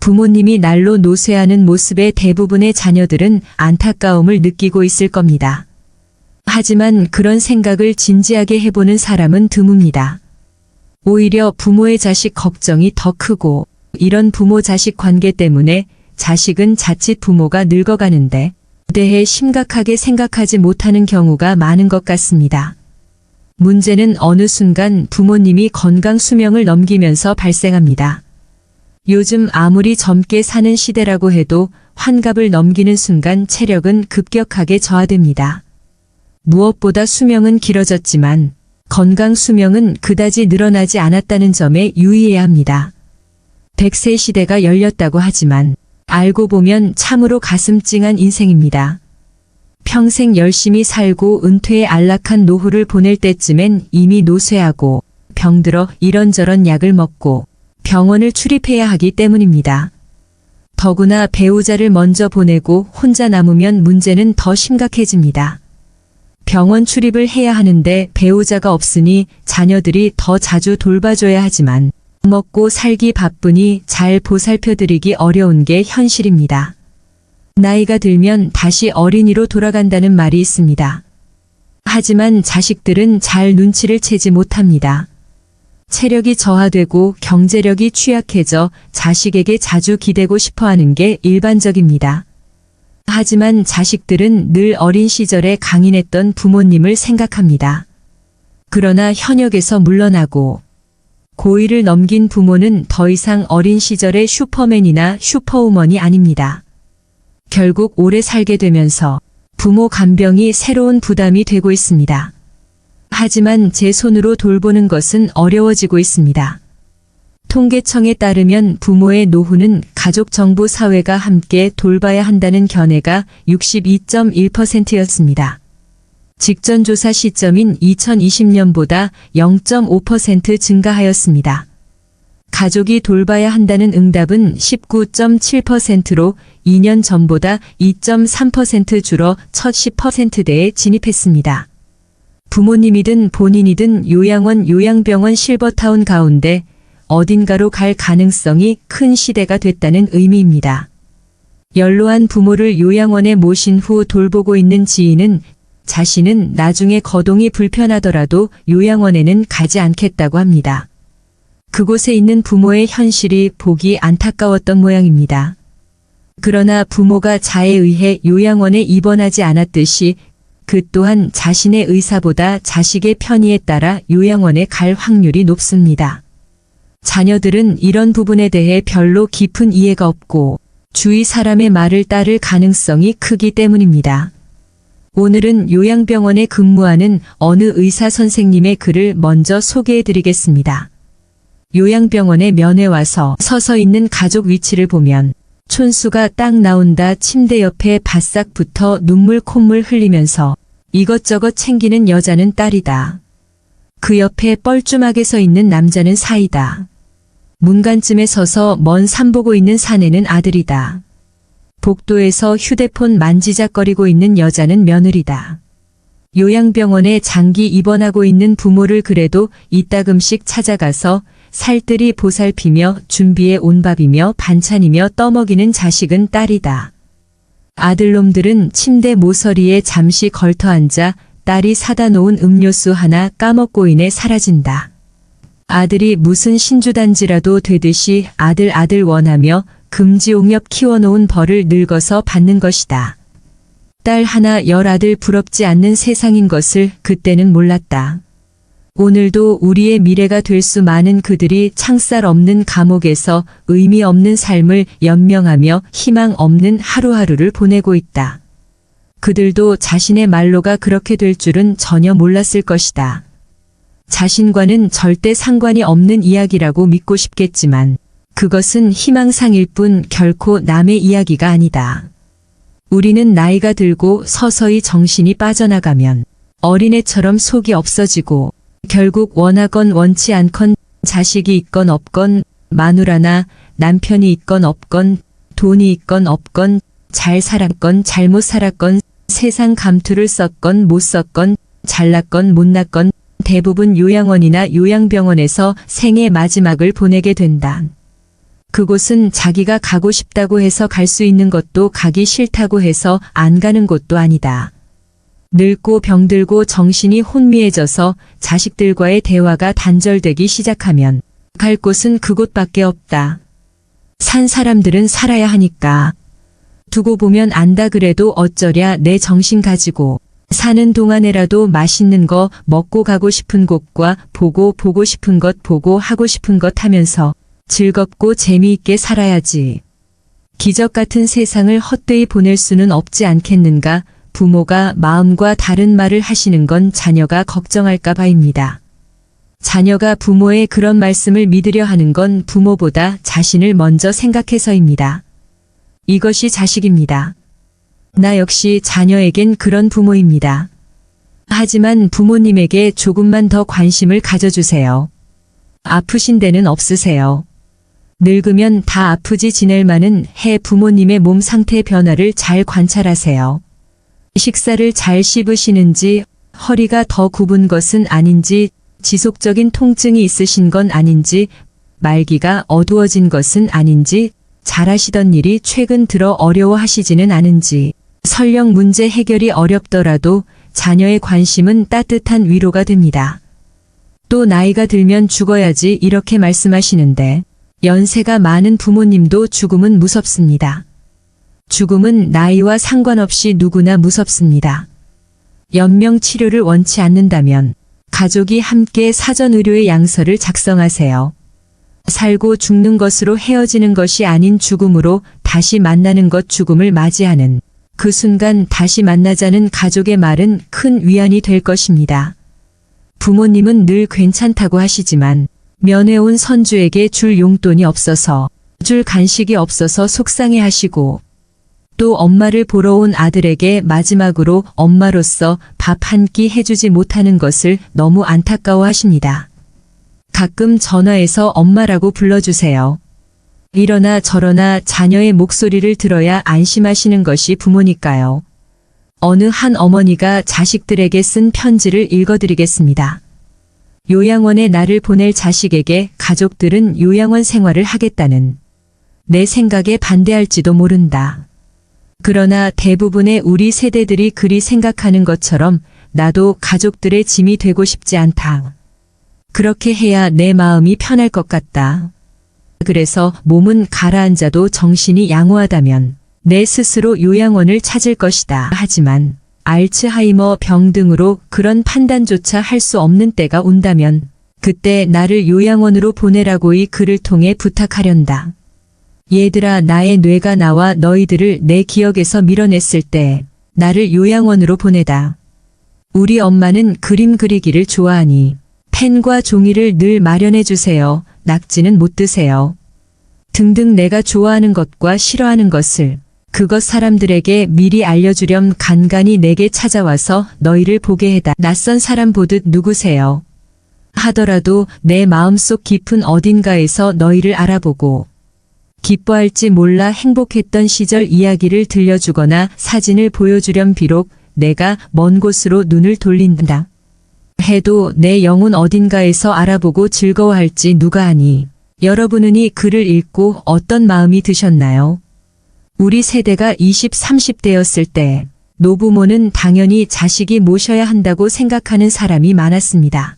부모님이 날로 노쇠하는 모습에 대부분의 자녀들은 안타까움을 느끼고 있을 겁니다. 하지만 그런 생각을 진지하게 해보는 사람은 드뭅니다. 오히려 부모의 자식 걱정이 더 크고 이런 부모-자식 관계 때문에 자식은 자칫 부모가 늙어가는데 대해 심각하게 생각하지 못하는 경우가 많은 것 같습니다. 문제는 어느 순간 부모님이 건강 수명을 넘기면서 발생합니다. 요즘 아무리 젊게 사는 시대라고 해도 환갑을 넘기는 순간 체력은 급격하게 저하됩니다. 무엇보다 수명은 길어졌지만 건강 수명은 그다지 늘어나지 않았다는 점에 유의해야 합니다. 100세 시대가 열렸다고 하지만 알고 보면 참으로 가슴 찡한 인생입니다. 평생 열심히 살고 은퇴에 안락한 노후를 보낼 때쯤엔 이미 노쇠하고 병들어 이런저런 약을 먹고 병원을 출입해야 하기 때문입니다. 더구나 배우자를 먼저 보내고 혼자 남으면 문제는 더 심각해집니다. 병원 출입을 해야 하는데 배우자가 없으니 자녀들이 더 자주 돌봐줘야 하지만 먹고 살기 바쁘니 잘 보살펴드리기 어려운 게 현실입니다. 나이가 들면 다시 어린이로 돌아간다는 말이 있습니다. 하지만 자식들은 잘 눈치를 채지 못합니다. 체력이 저하되고 경제력이 취약해져 자식에게 자주 기대고 싶어하는 게 일반적입니다. 하지만 자식들은 늘 어린 시절에 강인했던 부모님을 생각합니다. 그러나 현역에서 물러나고 고위를 넘긴 부모는 더 이상 어린 시절의 슈퍼맨이나 슈퍼우먼이 아닙니다. 결국 오래 살게 되면서 부모 간병이 새로운 부담이 되고 있습니다. 하지만 제 손으로 돌보는 것은 어려워지고 있습니다. 통계청에 따르면 부모의 노후는 가족정보사회가 함께 돌봐야 한다는 견해가 62.1%였습니다. 직전 조사 시점인 2020년보다 0.5% 증가하였습니다. 가족이 돌봐야 한다는 응답은 19.7%로 2년 전보다 2.3% 줄어 첫 10%대에 진입했습니다. 부모님이든 본인이든 요양원, 요양병원, 실버타운 가운데 어딘가로 갈 가능성이 큰 시대가 됐다는 의미입니다. 연로한 부모를 요양원에 모신 후 돌보고 있는 지인은 자신은 나중에 거동이 불편하더라도 요양원에는 가지 않겠다고 합니다. 그곳에 있는 부모의 현실이 보기 안타까웠던 모양입니다. 그러나 부모가 자에 의해 요양원에 입원하지 않았듯이 그 또한 자신의 의사보다 자식의 편의에 따라 요양원에 갈 확률이 높습니다. 자녀들은 이런 부분에 대해 별로 깊은 이해가 없고 주위 사람의 말을 따를 가능성이 크기 때문입니다. 오늘은 요양병원에 근무하는 어느 의사 선생님의 글을 먼저 소개해드리겠습니다. 요양병원에 면회 와서 서서 있는 가족 위치를 보면 촌수가 딱 나온다 침대 옆에 바싹 붙어 눈물 콧물 흘리면서 이것저것 챙기는 여자는 딸이다. 그 옆에 뻘쭘하게 서 있는 남자는 사이다. 문간쯤에 서서 먼 산 보고 있는 사내는 아들이다. 복도에서 휴대폰 만지작거리고 있는 여자는 며느리다. 요양병원에 장기 입원하고 있는 부모를 그래도 이따금씩 찾아가서 살뜰히 보살피며 준비해 온 밥이며 반찬이며 떠먹이는 자식은 딸이다. 아들놈들은 침대 모서리에 잠시 걸터앉아 딸이 사다 놓은 음료수 하나 까먹고 이내 사라진다. 아들이 무슨 신주단지라도 되듯이 아들 원하며 금지옥렵 키워놓은 벌을 늙어서 받는 것이다. 딸 하나 열 아들 부럽지 않는 세상인 것을 그때는 몰랐다. 오늘도 우리의 미래가 될 수 많은 그들이 창살 없는 감옥에서 의미 없는 삶을 연명하며 희망 없는 하루하루를 보내고 있다. 그들도 자신의 말로가 그렇게 될 줄은 전혀 몰랐을 것이다. 자신과는 절대 상관이 없는 이야기라고 믿고 싶겠지만 그것은 희망상일 뿐 결코 남의 이야기가 아니다. 우리는 나이가 들고 서서히 정신이 빠져나가면 어린애처럼 속이 없어지고 결국 원하건 원치 않건 자식이 있건 없건 마누라나 남편이 있건 없건 돈이 있건 없건 잘 살았건 잘못 살았건 세상 감투를 썼건 못 썼건 잘났건 못났건 대부분 요양원이나 요양병원에서 생의 마지막을 보내게 된다. 그곳은 자기가 가고 싶다고 해서 갈 수 있는 것도 가기 싫다고 해서 안 가는 곳도 아니다. 늙고 병들고 정신이 혼미해져서 자식들과의 대화가 단절되기 시작하면 갈 곳은 그곳밖에 없다. 산 사람들은 살아야 하니까. 두고 보면 안다 그래도 어쩌랴 내 정신 가지고 사는 동안에라도 맛있는 거 먹고 가고 싶은 곳과 보고 싶은 것 보고 하고 싶은 것 하면서 즐겁고 재미있게 살아야지. 기적 같은 세상을 헛되이 보낼 수는 없지 않겠는가. 부모가 마음과 다른 말을 하시는 건 자녀가 걱정할까 봐입니다. 자녀가 부모의 그런 말씀을 믿으려 하는 건 부모보다 자신을 먼저 생각해서입니다. 이것이 자식입니다. 나 역시 자녀에겐 그런 부모입니다. 하지만 부모님에게 조금만 더 관심을 가져주세요. 아프신 데는 없으세요. 늙으면 다 아프지 지낼 만은 해 부모님의 몸 상태 변화를 잘 관찰하세요. 식사를 잘 씹으시는지, 허리가 더 굽은 것은 아닌지, 지속적인 통증이 있으신 건 아닌지, 말기가 어두워진 것은 아닌지, 잘하시던 일이 최근 들어 어려워하시지는 않은지, 설령 문제 해결이 어렵더라도 자녀의 관심은 따뜻한 위로가 됩니다. 또 나이가 들면 죽어야지 이렇게 말씀하시는데 연세가 많은 부모님도 죽음은 무섭습니다. 죽음은 나이와 상관없이 누구나 무섭습니다. 연명 치료를 원치 않는다면 가족이 함께 사전의료의 양서를 작성하세요. 살고 죽는 것으로 헤어지는 것이 아닌 죽음으로 다시 만나는 것, 죽음을 맞이하는 그 순간 다시 만나자는 가족의 말은 큰 위안이 될 것입니다. 부모님은 늘 괜찮다고 하시지만 면회온 선주에게 줄 용돈이 없어서, 줄 간식이 없어서 속상해 하시고, 또 엄마를 보러 온 아들에게 마지막으로 엄마로서 밥 한 끼 해주지 못하는 것을 너무 안타까워 하십니다. 가끔 전화해서 엄마라고 불러주세요. 이러나 저러나 자녀의 목소리를 들어야 안심하시는 것이 부모니까요. 어느 한 어머니가 자식들에게 쓴 편지를 읽어드리겠습니다. 요양원에 나를 보낼 자식에게 가족들은 요양원 생활을 하겠다는 내 생각에 반대할지도 모른다. 그러나 대부분의 우리 세대들이 그리 생각하는 것처럼 나도 가족들의 짐이 되고 싶지 않다. 그렇게 해야 내 마음이 편할 것 같다. 그래서 몸은 가라앉아도 정신이 양호하다면 내 스스로 요양원을 찾을 것이다. 하지만 알츠하이머 병 등으로 그런 판단조차 할 수 없는 때가 온다면 그때 나를 요양원으로 보내라고 이 글을 통해 부탁하련다. 얘들아, 나의 뇌가 나와 너희들을 내 기억에서 밀어냈을 때 나를 요양원으로 보내다. 우리 엄마는 그림 그리기를 좋아하니 펜과 종이를 늘 마련해 주세요. 낙지는 못 드세요. 등등 내가 좋아하는 것과 싫어하는 것을 그것 사람들에게 미리 알려주렴. 간간히 내게 찾아와서 너희를 보게 해다. 낯선 사람 보듯 누구세요? 하더라도 내 마음속 깊은 어딘가에서 너희를 알아보고 기뻐할지 몰라 행복했던 시절 이야기를 들려주거나 사진을 보여주렴. 비록 내가 먼 곳으로 눈을 돌린다 해도 내 영혼 어딘가에서 알아보고 즐거워할지 누가 아니. 여러분은 이 글을 읽고 어떤 마음이 드셨나요? 우리 세대가 20, 30대였을 때 노부모는 당연히 자식이 모셔야 한다고 생각하는 사람이 많았습니다.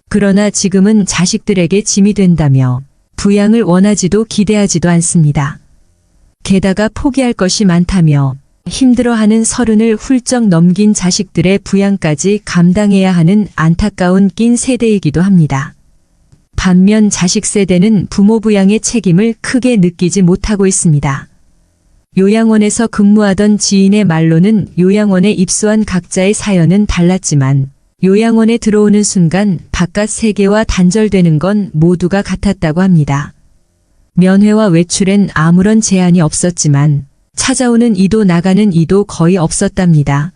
그러나 지금은 자식들에게 짐이 된다며 부양을 원하지도 기대하지도 않습니다. 게다가 포기할 것이 많다며 힘들어하는 30을 훌쩍 넘긴 자식들의 부양까지 감당해야 하는 안타까운 낀 세대이기도 합니다. 반면 자식 세대는 부모 부양의 책임을 크게 느끼지 못하고 있습니다. 요양원에서 근무하던 지인의 말로는 요양원에 입소한 각자의 사연은 달랐지만 요양원에 들어오는 순간 바깥 세계와 단절되는 건 모두가 같았다고 합니다. 면회와 외출엔 아무런 제한이 없었지만 찾아오는 이도 나가는 이도 거의 없었답니다.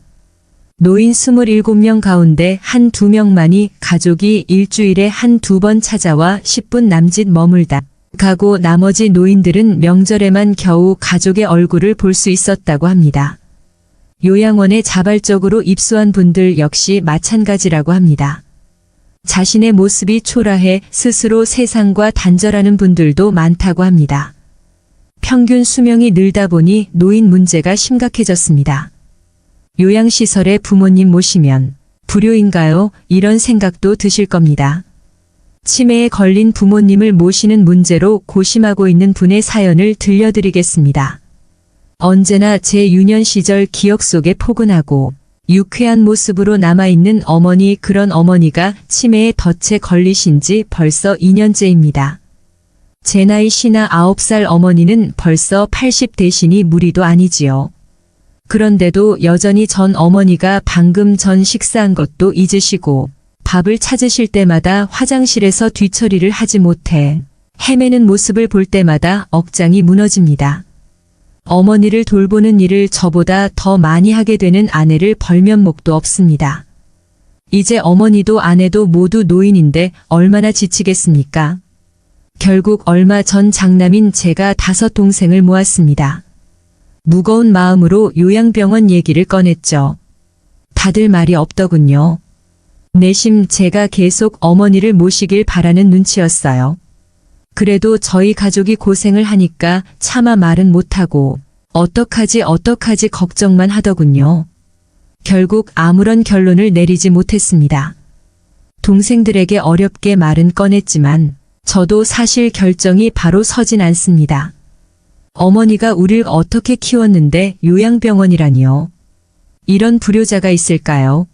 노인 27명 가운데 한두 명만이 가족이 일주일에 한두 번 찾아와 10분 남짓 머물다 가고 나머지 노인들은 명절에만 겨우 가족의 얼굴을 볼 수 있었다고 합니다. 요양원에 자발적으로 입소한 분들 역시 마찬가지라고 합니다. 자신의 모습이 초라해 스스로 세상과 단절하는 분들도 많다고 합니다. 평균 수명이 늘다 보니 노인 문제가 심각해졌습니다. 요양시설에 부모님 모시면 불효인가요? 이런 생각도 드실 겁니다. 치매에 걸린 부모님을 모시는 문제로 고심하고 있는 분의 사연을 들려드리겠습니다. 언제나 제 유년 시절 기억 속에 포근하고 유쾌한 모습으로 남아있는 어머니, 그런 어머니가 치매에 덫에 걸리신 지 벌써 2년째입니다. 제 나이 59살 어머니는 벌써 80 대시니 무리도 아니지요. 그런데도 여전히 전 어머니가 방금 전 식사한 것도 잊으시고 밥을 찾으실 때마다 화장실에서 뒤처리를 하지 못해 헤매는 모습을 볼 때마다 억장이 무너집니다. 어머니를 돌보는 일을 저보다 더 많이 하게 되는 아내를 벌면 목도 없습니다. 이제 어머니도 아내도 모두 노인인데 얼마나 지치겠습니까? 결국 얼마 전 장남인 제가 5 동생을 모았습니다. 무거운 마음으로 요양병원 얘기를 꺼냈죠. 다들 말이 없더군요. 내심 제가 계속 어머니를 모시길 바라는 눈치였어요. 그래도 저희 가족이 고생을 하니까 차마 말은 못하고 어떡하지 걱정만 하더군요. 결국 아무런 결론을 내리지 못했습니다. 동생들에게 어렵게 말은 꺼냈지만 저도 사실 결정이 바로 서진 않습니다. 어머니가 우릴 어떻게 키웠는데 요양병원이라니요. 이런 불효자가 있을까요?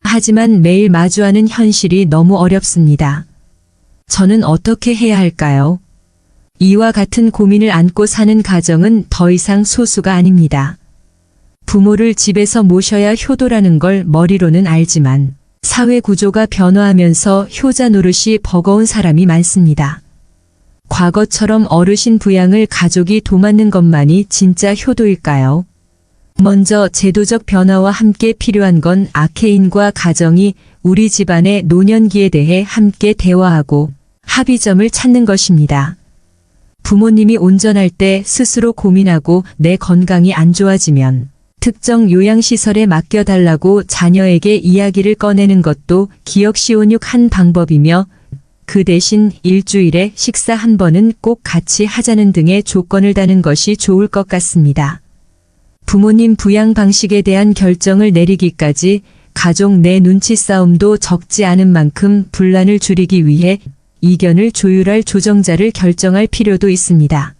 하지만 매일 마주하는 현실이 너무 어렵습니다. 저는 어떻게 해야 할까요? 이와 같은 고민을 안고 사는 가정은 더 이상 소수가 아닙니다. 부모를 집에서 모셔야 효도라는 걸 머리로는 알지만 사회 구조가 변화하면서 효자 노릇이 버거운 사람이 많습니다. 과거처럼 어르신 부양을 가족이 도맡는 것만이 진짜 효도일까요? 먼저 제도적 변화와 함께 필요한 건 악해인과 가정이 우리 집안의 노년기에 대해 함께 대화하고 합의점을 찾는 것입니다. 부모님이 온전할 때 스스로 고민하고 내 건강이 안 좋아지면 특정 요양시설에 맡겨달라고 자녀에게 이야기를 꺼내는 것도 기억시온육 한 방법이며, 그 대신 일주일에 식사 한 번은 꼭 같이 하자는 등의 조건을 다는 것이 좋을 것 같습니다. 부모님 부양 방식에 대한 결정을 내리기까지 가족 내 눈치 싸움도 적지 않은 만큼 분란을 줄이기 위해 이견을 조율할 조정자를 결정할 필요도 있습니다.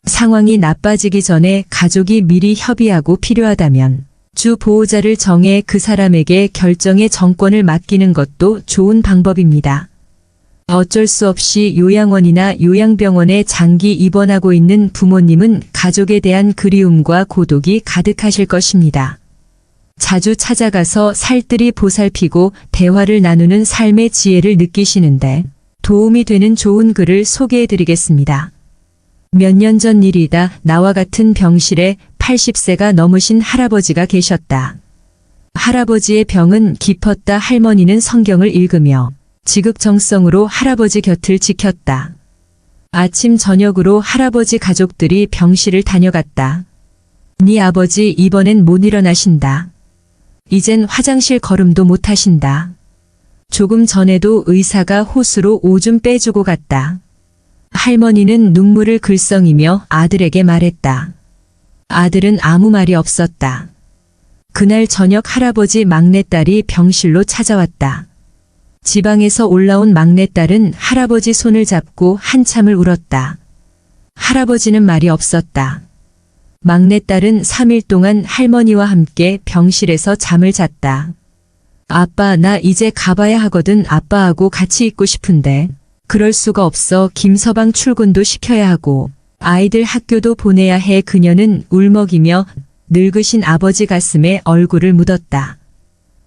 상황이 나빠지기 전에 가족이 미리 협의하고 필요하다면 주 보호자를 정해 그 사람에게 결정의 정권을 맡기는 것도 좋은 방법입니다. 어쩔 수 없이 요양원이나 요양병원에 장기 입원하고 있는 부모님은 가족에 대한 그리움과 고독이 가득하실 것입니다. 자주 찾아가서 살뜰히 보살피고 대화를 나누는 삶의 지혜를 느끼시는데 도움이 되는 좋은 글을 소개해드리겠습니다. 몇 년 전 일이다. 나와 같은 병실에 80세가 넘으신 할아버지가 계셨다. 할아버지의 병은 깊었다. 할머니는 성경을 읽으며 지극정성으로 할아버지 곁을 지켰다. 아침 저녁으로 할아버지 가족들이 병실을 다녀갔다. 네 아버지 이번엔 못 일어나신다. 이젠 화장실 걸음도 못 하신다. 조금 전에도 의사가 호수로 오줌 빼주고 갔다. 할머니는 눈물을 글썽이며 아들에게 말했다. 아들은 아무 말이 없었다. 그날 저녁 할아버지 막내딸이 병실로 찾아왔다. 지방에서 올라온 막내딸은 할아버지 손을 잡고 한참을 울었다. 할아버지는 말이 없었다. 막내딸은 3일 동안 할머니와 함께 병실에서 잠을 잤다. 아빠, 나 이제 가봐야 하거든. 아빠하고 같이 있고 싶은데. 그럴 수가 없어. 김서방 출근도 시켜야 하고 아이들 학교도 보내야 해. 그녀는 울먹이며 늙으신 아버지 가슴에 얼굴을 묻었다.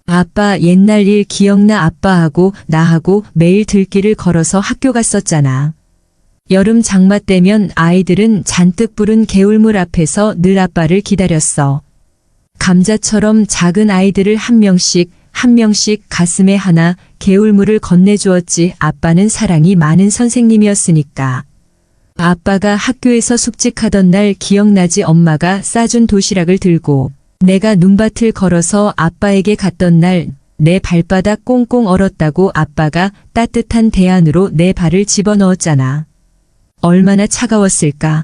아빠, 옛날 일 기억나? 아빠하고 나하고 매일 들길을 걸어서 학교 갔었잖아. 여름 장마 때면 아이들은 잔뜩 부른 개울물 앞에서 늘 아빠를 기다렸어. 감자처럼 작은 아이들을 한 명씩 가슴에 하나 개울물을 건네주었지. 아빠는 사랑이 많은 선생님이었으니까. 아빠가 학교에서 숙직하던 날 기억나지? 엄마가 싸준 도시락을 들고 내가 눈밭을 걸어서 아빠에게 갔던 날 내 발바닥 꽁꽁 얼었다고 아빠가 따뜻한 대안으로 내 발을 집어넣었잖아. 얼마나 차가웠을까.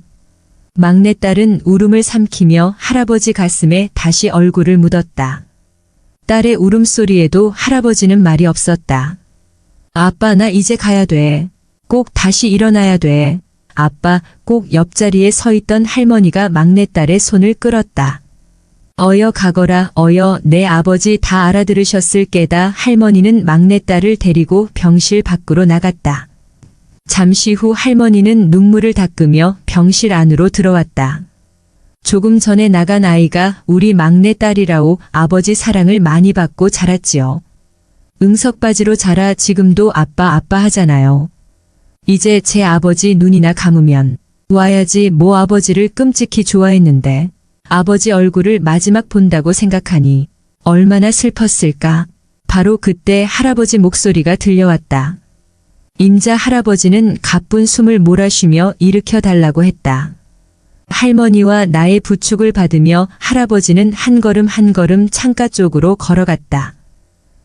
막내딸은 울음을 삼키며 할아버지 가슴에 다시 얼굴을 묻었다. 딸의 울음소리에도 할아버지는 말이 없었다. 아빠, 나 이제 가야 돼. 꼭 다시 일어나야 돼. 아빠. 꼭 옆자리에 서 있던 할머니가 막내딸의 손을 끌었다. 어여 가거라. 어여. 내 아버지 다 알아들으셨을 게다. 할머니는 막내딸을 데리고 병실 밖으로 나갔다. 잠시 후 할머니는 눈물을 닦으며 병실 안으로 들어왔다. 조금 전에 나간 아이가 우리 막내딸이라오. 아버지 사랑을 많이 받고 자랐지요. 응석바지로 자라 지금도 아빠 아빠 하잖아요. 이제 제 아버지 눈이나 감으면 와야지. 뭐 아버지를 끔찍히 좋아했는데 아버지 얼굴을 마지막 본다고 생각하니 얼마나 슬펐을까. 바로 그때 할아버지 목소리가 들려왔다. 임자 할아버지는 가쁜 숨을 몰아쉬며 일으켜 달라고 했다. 할머니와 나의 부축을 받으며 할아버지는 한 걸음 한 걸음 창가 쪽으로 걸어갔다.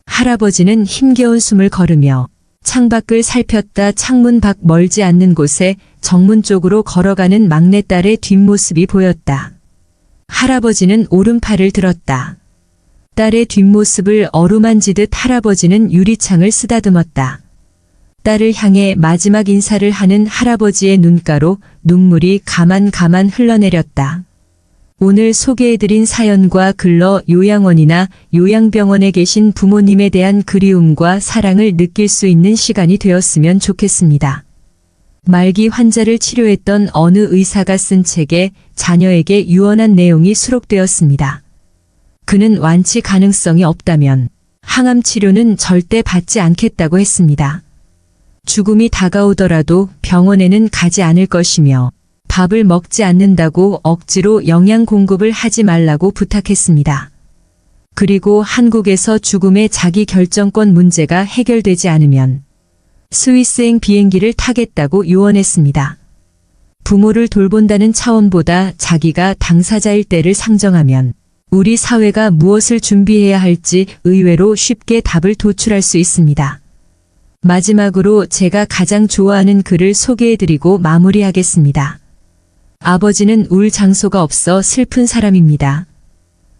할아버지는 힘겨운 숨을 걸으며 창밖을 살폈다. 창문 밖 멀지 않는 곳에 정문 쪽으로 걸어가는 막내딸의 뒷모습이 보였다. 할아버지는 오른팔을 들었다. 딸의 뒷모습을 어루만지듯 할아버지는 유리창을 쓰다듬었다. 딸을 향해 마지막 인사를 하는 할아버지의 눈가로 눈물이 가만가만 흘러내렸다. 오늘 소개해드린 사연과 글러 요양원이나 요양병원에 계신 부모님에 대한 그리움과 사랑을 느낄 수 있는 시간이 되었으면 좋겠습니다. 말기 환자를 치료했던 어느 의사가 쓴 책에 자녀에게 유언한 내용이 수록되었습니다. 그는 완치 가능성이 없다면 항암 치료는 절대 받지 않겠다고 했습니다. 죽음이 다가오더라도 병원에는 가지 않을 것이며 밥을 먹지 않는다고 억지로 영양 공급을 하지 말라고 부탁했습니다. 그리고 한국에서 죽음의 자기 결정권 문제가 해결되지 않으면 스위스행 비행기를 타겠다고 유언했습니다. 부모를 돌본다는 차원보다 자기가 당사자일 때를 상정하면 우리 사회가 무엇을 준비해야 할지 의외로 쉽게 답을 도출할 수 있습니다. 마지막으로 제가 가장 좋아하는 글을 소개해드리고 마무리하겠습니다. 아버지는 울 장소가 없어 슬픈 사람입니다.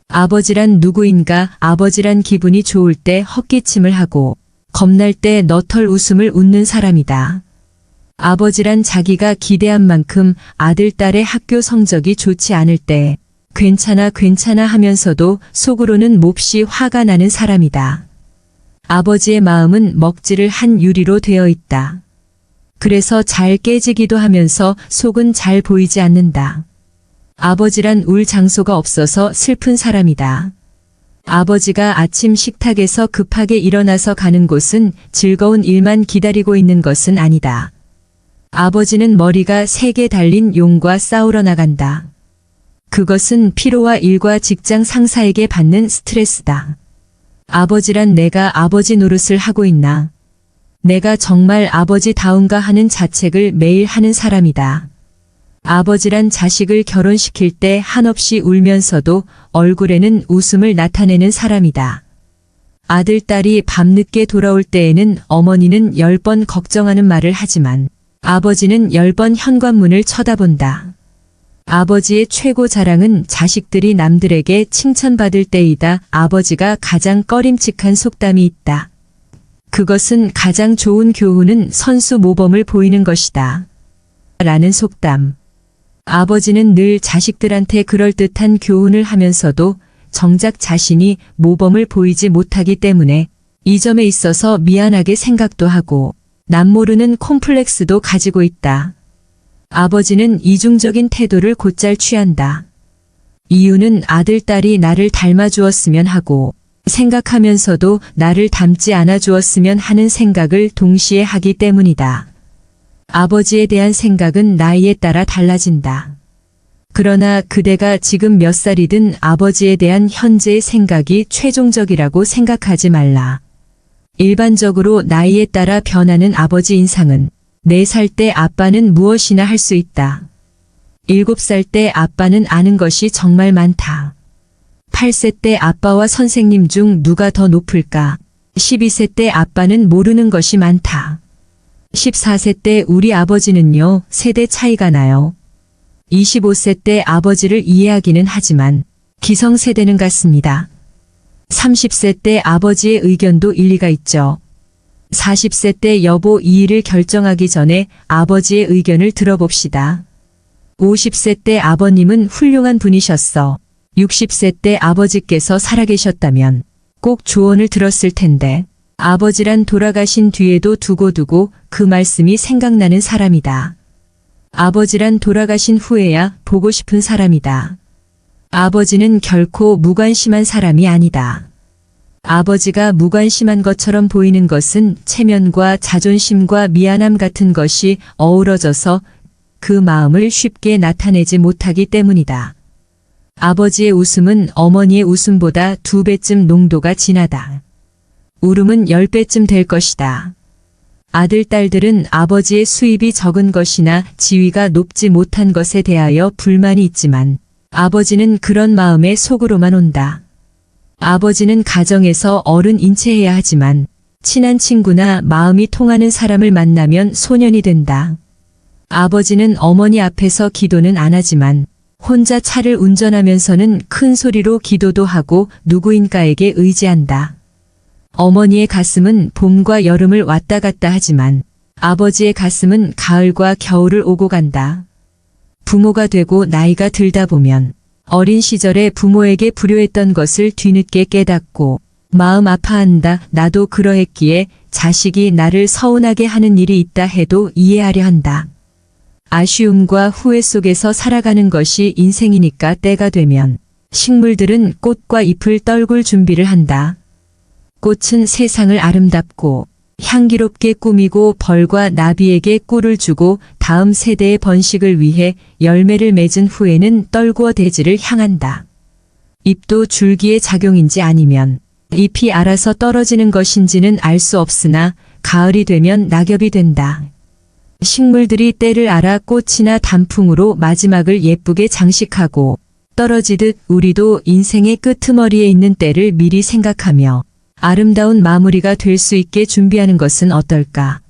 아버지란 누구인가? 아버지란 기분이 좋을 때 헛기침을 하고 겁날 때 너털 웃음을 웃는 사람이다. 아버지란 자기가 기대한 만큼 아들, 딸의 학교 성적이 좋지 않을 때 괜찮아 괜찮아 하면서도 속으로는 몹시 화가 나는 사람이다. 아버지의 마음은 먹지를 한 유리로 되어 있다. 그래서 잘 깨지기도 하면서 속은 잘 보이지 않는다. 아버지란 울 장소가 없어서 슬픈 사람이다. 아버지가 아침 식탁에서 급하게 일어나서 가는 곳은 즐거운 일만 기다리고 있는 것은 아니다. 아버지는 머리가 3개 달린 용과 싸우러 나간다. 그것은 피로와 일과 직장 상사에게 받는 스트레스다. 아버지란 내가 아버지 노릇을 하고 있나? 내가 정말 아버지다운가 하는 자책을 매일 하는 사람이다. 아버지란 자식을 결혼시킬 때 한없이 울면서도 얼굴에는 웃음을 나타내는 사람이다. 아들, 딸이 밤늦게 돌아올 때에는 어머니는 10번 걱정하는 말을 하지만 아버지는 10번 현관문을 쳐다본다. 아버지의 최고 자랑은 자식들이 남들에게 칭찬받을 때이다. 아버지가 가장 꺼림칙한 속담이 있다. 그것은 가장 좋은 교훈은 선수 모범을 보이는 것이다. 라는 속담. 아버지는 늘 자식들한테 그럴듯한 교훈을 하면서도 정작 자신이 모범을 보이지 못하기 때문에 이 점에 있어서 미안하게 생각도 하고 남모르는 콤플렉스도 가지고 있다. 아버지는 이중적인 태도를 곧잘 취한다. 이유는 아들, 딸이 나를 닮아주었으면 하고 생각하면서도 나를 닮지 않아 주었으면 하는 생각을 동시에 하기 때문이다. 아버지에 대한 생각은 나이에 따라 달라진다. 그러나 그대가 지금 몇 살이든 아버지에 대한 현재의 생각이 최종적이라고 생각하지 말라. 일반적으로 나이에 따라 변하는 아버지 인상은 4살 때 아빠는 무엇이나 할 수 있다. 7살 때 아빠는 아는 것이 정말 많다. 8세 때 아빠와 선생님 중 누가 더 높을까? 12세 때 아빠는 모르는 것이 많다. 14세 때 우리 아버지는요, 세대 차이가 나요. 25세 때 아버지를 이해하기는 하지만 기성세대는 같습니다. 30세 때 아버지의 의견도 일리가 있죠. 40세 때 여보 이 일을 결정하기 전에 아버지의 의견을 들어봅시다. 50세 때 아버님은 훌륭한 분이셨어. 60세 때 아버지께서 살아계셨다면 꼭 조언을 들었을 텐데 아버지란 돌아가신 뒤에도 두고두고 그 말씀이 생각나는 사람이다. 아버지란 돌아가신 후에야 보고 싶은 사람이다. 아버지는 결코 무관심한 사람이 아니다. 아버지가 무관심한 것처럼 보이는 것은 체면과 자존심과 미안함 같은 것이 어우러져서 그 마음을 쉽게 나타내지 못하기 때문이다. 아버지의 웃음은 어머니의 웃음보다 2배쯤 농도가 진하다. 울음은 10배쯤 될 것이다. 아들, 딸들은 아버지의 수입이 적은 것이나 지위가 높지 못한 것에 대하여 불만이 있지만 아버지는 그런 마음에 속으로만 온다. 아버지는 가정에서 어른 인체해야 하지만 친한 친구나 마음이 통하는 사람을 만나면 소년이 된다. 아버지는 어머니 앞에서 기도는 안 하지만 혼자 차를 운전하면서는 큰 소리로 기도도 하고 누구인가에게 의지한다. 어머니의 가슴은 봄과 여름을 왔다 갔다 하지만 아버지의 가슴은 가을과 겨울을 오고 간다. 부모가 되고 나이가 들다 보면 어린 시절에 부모에게 불효했던 것을 뒤늦게 깨닫고 마음 아파한다. 나도 그러했기에 자식이 나를 서운하게 하는 일이 있다 해도 이해하려 한다. 아쉬움과 후회 속에서 살아가는 것이 인생이니까 때가 되면 식물들은 꽃과 잎을 떨굴 준비를 한다. 꽃은 세상을 아름답고 향기롭게 꾸미고 벌과 나비에게 꿀을 주고 다음 세대의 번식을 위해 열매를 맺은 후에는 떨구어 대지를 향한다. 잎도 줄기의 작용인지 아니면 잎이 알아서 떨어지는 것인지는 알 수 없으나 가을이 되면 낙엽이 된다. 식물들이 때를 알아 꽃이나 단풍으로 마지막을 예쁘게 장식하고 떨어지듯 우리도 인생의 끄트머리에 있는 때를 미리 생각하며 아름다운 마무리가 될 수 있게 준비하는 것은 어떨까?